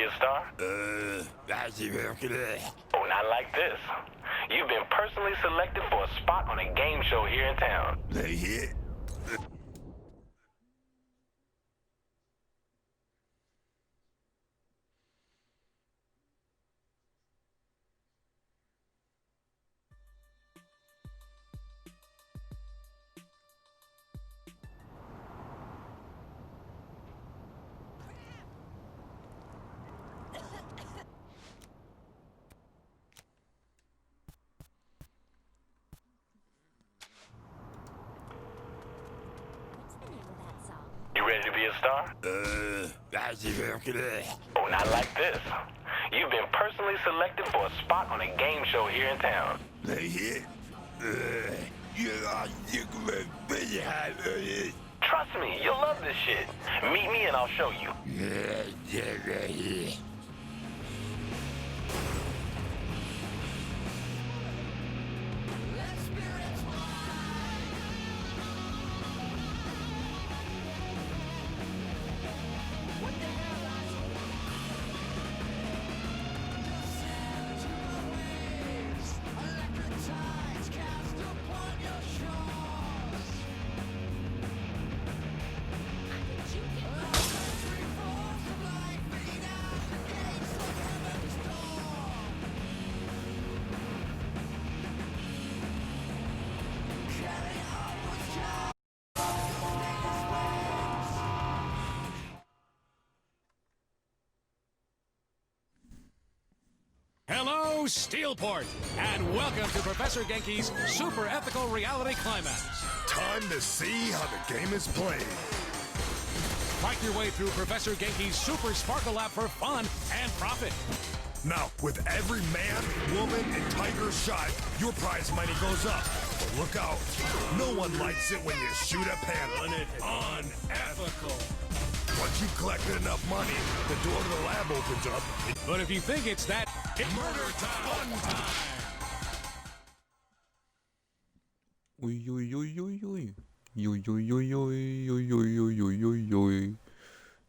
be a star? Oh, not like this. You've been personally selected for a spot on a game show here in town. You ready to be a star? Oh, not like this. You've been personally selected for a spot on a game show here in town. Trust me, you'll love this shit. Meet me and I'll show you. Hello, Steelport, and welcome to Professor Genki's Super Ethical Reality Climax. Time to see how the game is played. Fight your way through Professor Genki's Super Sparkle Lab for fun and profit. Now, with every man, woman, and tiger shot, your prize money goes up. But look out. No one likes it when you shoot a panda. Unethical. Once you've collected enough money, the door to the lab opens up. But if you think it's that, it's murder time. Fun time. Ui, ui, ui, ui, ui. Ui, ui, ui, ui, ui, ui, ui, ui, ui, ui.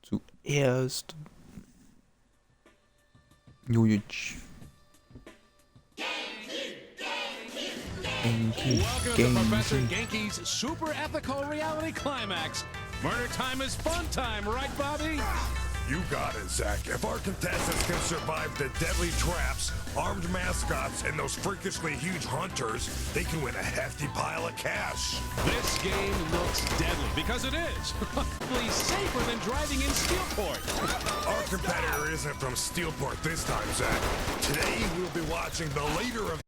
Zuerst. Genki. Welcome to Professor Genki's Super Ethical Reality Climax. Murder time is fun time, right, Bobby? You got it, Zach. If our contestants can survive the deadly traps, armed mascots, and those freakishly huge hunters, they can win a hefty pile of cash. This game looks deadly, because it is. Probably safer than driving in Steelport. Our competitor isn't from Steelport this time, Zach. Today, we'll be watching the leader of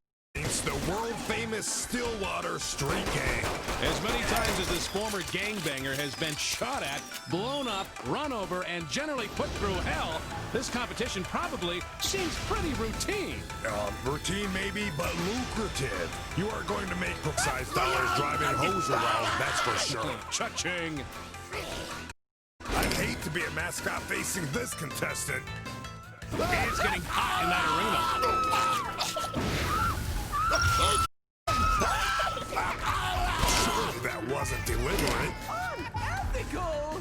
the world-famous Stillwater Street Gang. As many times as this former gangbanger has been shot at, blown up, run over, and generally put through hell, this competition probably seems pretty routine. Routine maybe, but lucrative. You are going to make size dollars driving hose around, that's for sure. Cha-ching. I'd hate to be a mascot facing this contestant. It's getting hot in that arena. Surely that wasn't deliberate. Unethical!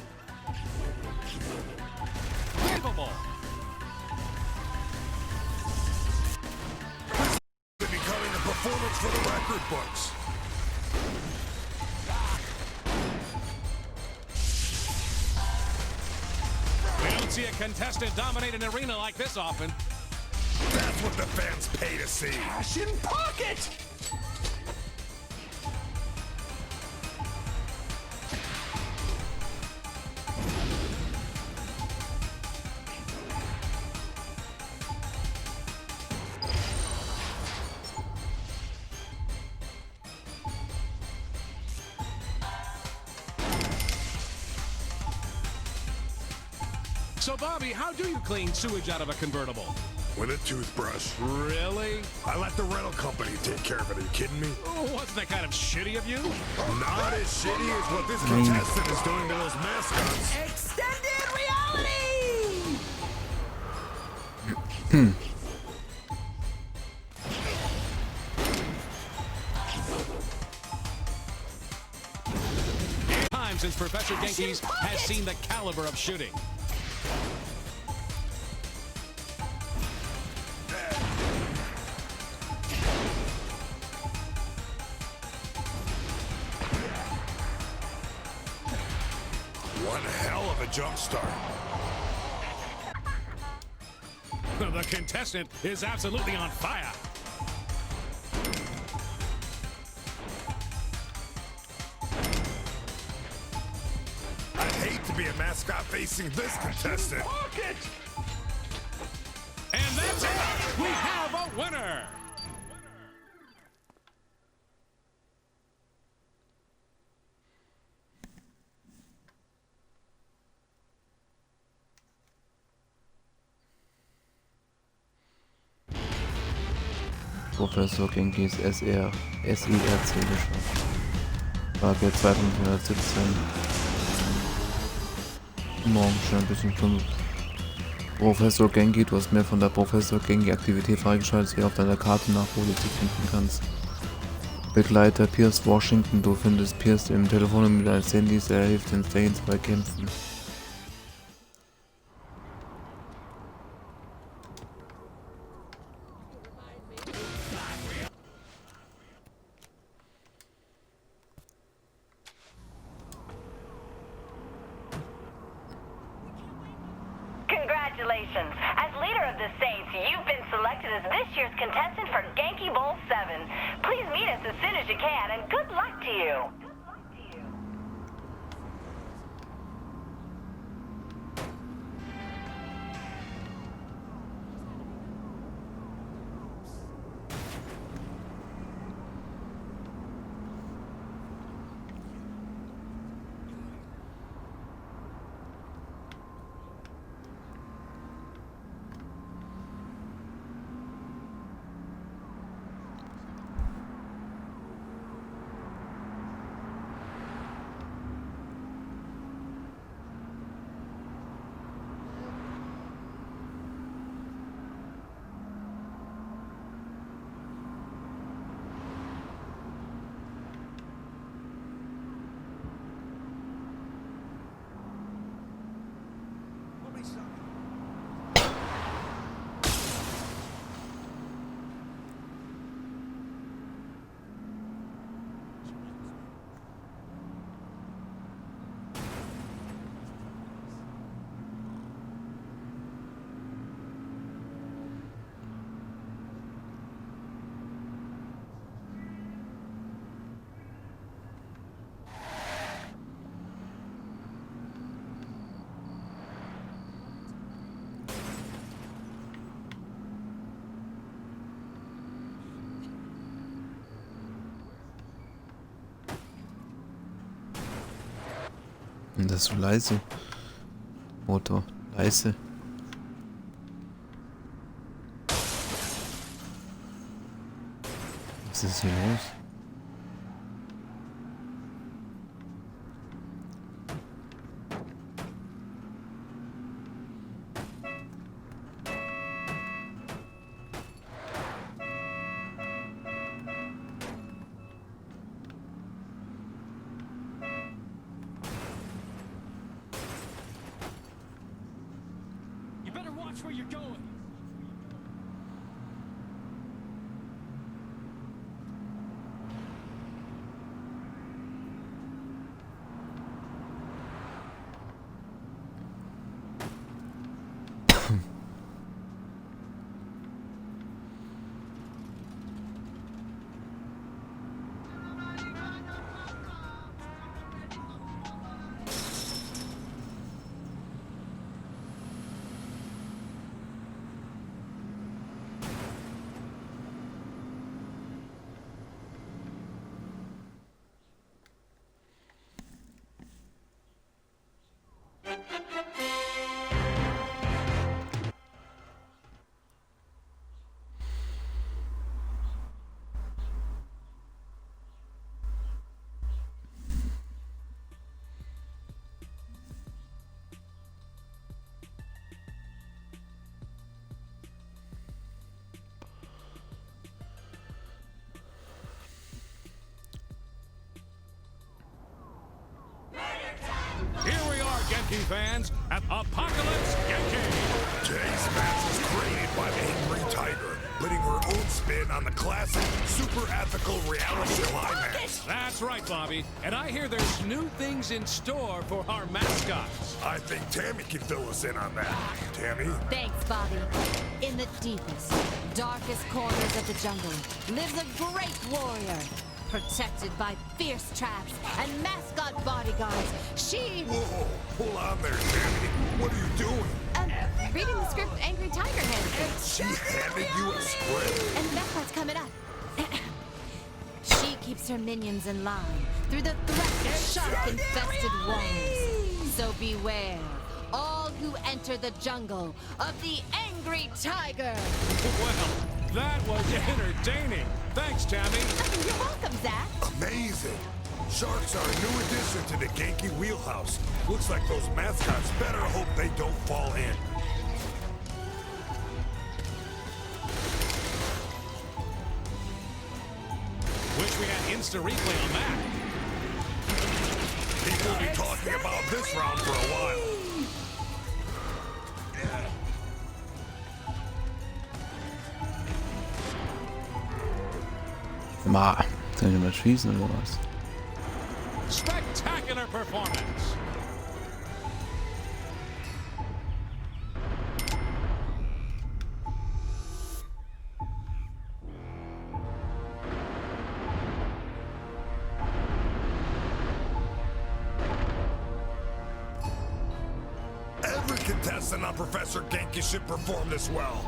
Capable! Becoming a performance for the record books. We don't see a contestant dominate an arena like this often. That's what the fans pay to see. Cash in pocket! So, Bobby, how do you clean sewage out of a convertible? With a toothbrush. Really? I let the rental company take care of it. Are you kidding me? Oh, wasn't that kind of shitty of you? Not as shitty as what this contestant is doing to those mascots. Extended reality! Time since Professor Genki's has seen the caliber of shooting. One hell of a jump start. The contestant is absolutely on fire. I'd hate to be a mascot facing this contestant. And that's it. We have a winner. Professor Genkis SIRC geschafft. Frage 2417. Morgen schon ein bisschen Stunde. Professor Genki, du hast mehr von der Professor Genki Aktivität freigeschaltet, die auf deiner Karte nach Politik finden kannst. Begleiter Pierce Washington, du findest Pierce im Telefon mit deines Handys, er hilft den Stains bei Kämpfen. Congratulations. As leader of the Saints, you've been selected as this year's contestant for Genki Bowl 7. Please meet us as soon as you can, and good luck to you. Und das ist so leise. Motor, leise. Was ist hier los? Watch where you're going. Here we are, Genki fans, at Apocalypse Genki. Today's match was created by the Angry Tiger. putting her own spin on the classic super ethical reality climax. That's right, Bobby. And I hear there's new things in store for our mascots. I think Tammy can fill us in on that. Tammy? Thanks, Bobby. In the deepest, darkest corners of the jungle lives a great warrior. Protected by fierce traps and mascot bodyguards, she... Whoa, hold on there, Tammy. What are you doing? Reading the script Angry Tiger handed me. She handed you a script? And the best part's coming up. She keeps her minions in line through the threat of shark-infested waters. So beware, all who enter the jungle of the Angry Tiger. Well, that was entertaining. Thanks, Tammy. You're welcome, Zach. Amazing. Sharks are a new addition to the Genki wheelhouse. Looks like those mascots better hope they don't fall in. Wish we had instant replay on that. People will be talking about this round for a while. Ma, kann ich mal schießen oder was? Spectacular performance. Every contestant on Professor Genki should perform this well.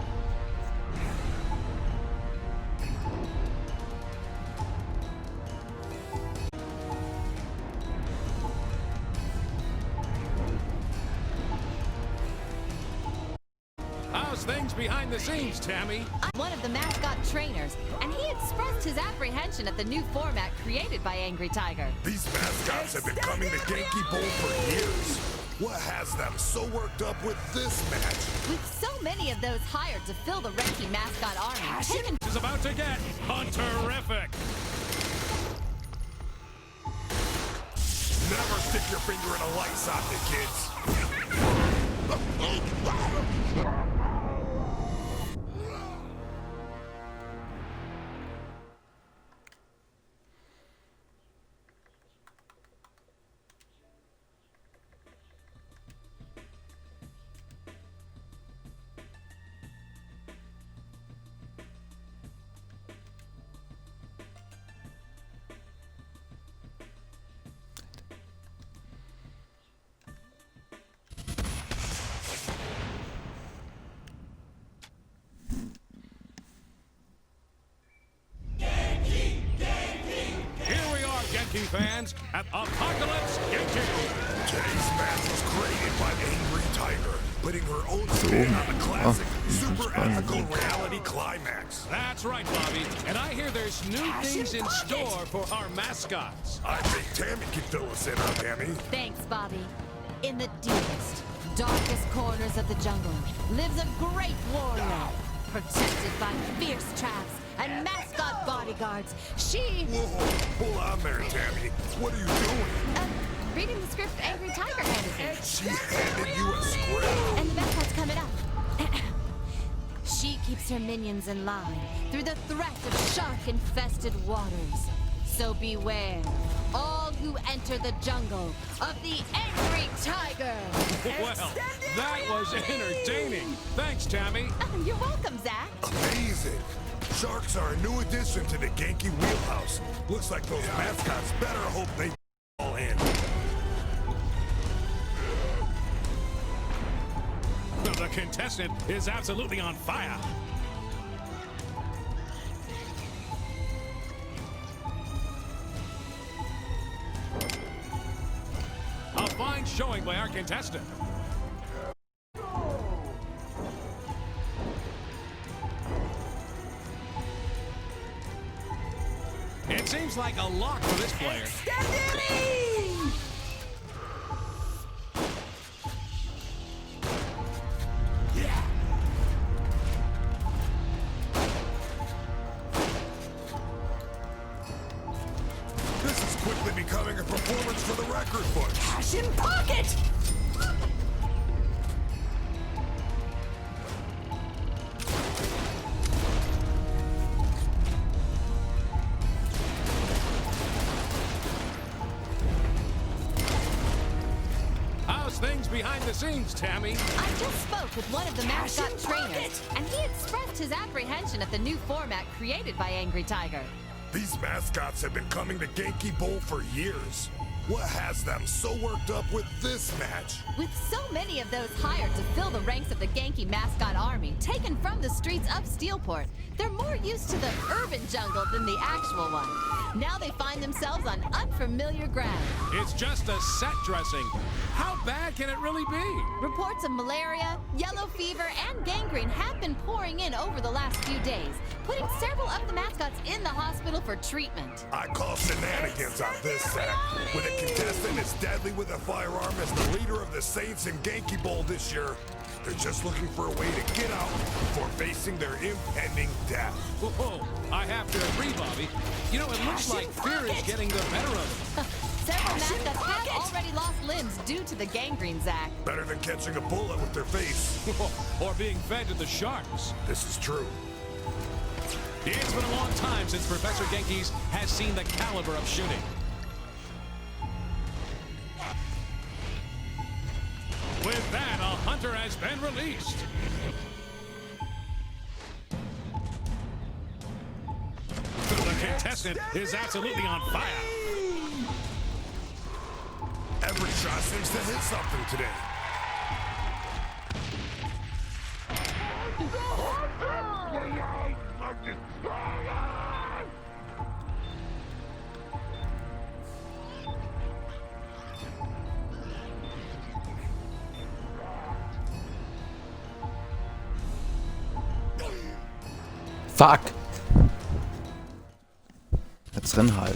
How's things behind the scenes, Tammy? I'm one of the mascot trainers, and he expressed his apprehension at the new format created by Angry Tiger. These mascots have been coming to Genki Bowl for years. What has them so worked up with this match? With so many of those hired to fill the Red Key mascot army, taken Is about to get terrific. Never stick your finger in a light socket, kids. Genki fans at Apocalypse Genki. Today's match was created by Angry Tiger, putting her own spin on the classic super ethical reality climax. That's right, Bobby. And I hear there's new things in store for our mascots. I think Tammy can fill us in on Tammy. Thanks, Bobby. In the deepest, darkest corners of the jungle lives a great warrior. Protected by fierce traps and mascot bodyguards, she... Whoa, hold on there, Tammy. What are you doing? Reading the script Angry Tiger handed me. She handed you a script? And the best part's coming up. She keeps her minions in line through the threat of shark-infested waters. So beware, all who enter the jungle of the Angry Tiger. Well, that was entertaining. Thanks, Tammy. You're welcome, Zach. Amazing. Sharks are a new addition to the Genki wheelhouse. Looks like those mascots better hope they fall in. The contestant is absolutely on fire. A fine showing by our contestant. It seems like a lock for this player. This is quickly becoming a performance for the record books. Passion Pocket! best things behind the scenes, Tammy. I just spoke with one of the mascot trainers, and he expressed his apprehension at the new format created by Angry Tiger. These mascots have been coming to Genki Bowl for years. What has them so worked up with this match? With so many of those hired to fill the ranks of the Genki mascot army, taken from the streets of Steelport, they're more used to the urban jungle than the actual one. Now they find themselves on unfamiliar ground. It's just a set dressing. How bad can it really be? Reports of malaria, yellow fever, and gangrene have been pouring in over the last few days, putting several of the mascots in the hospital for treatment. I call shenanigans on this set. With a contestant as deadly with a firearm as the leader of the Saints in Genki Bowl this year, they're just looking for a way to get out before facing their impending death. Whoa, I have to agree, Bobby. You know, it looks like fear is getting the better of them. Several mascots have already lost limbs due to the gangrene, Zach. Better than catching a bullet with their face. Or being fed to the sharks. This is true. It's been a long time since Professor Genki's has seen the caliber of shooting. With that, a hunter has been released. The contestant is absolutely on fire. Every shot seems to hit something today. Fuck! Jetzt renn halt.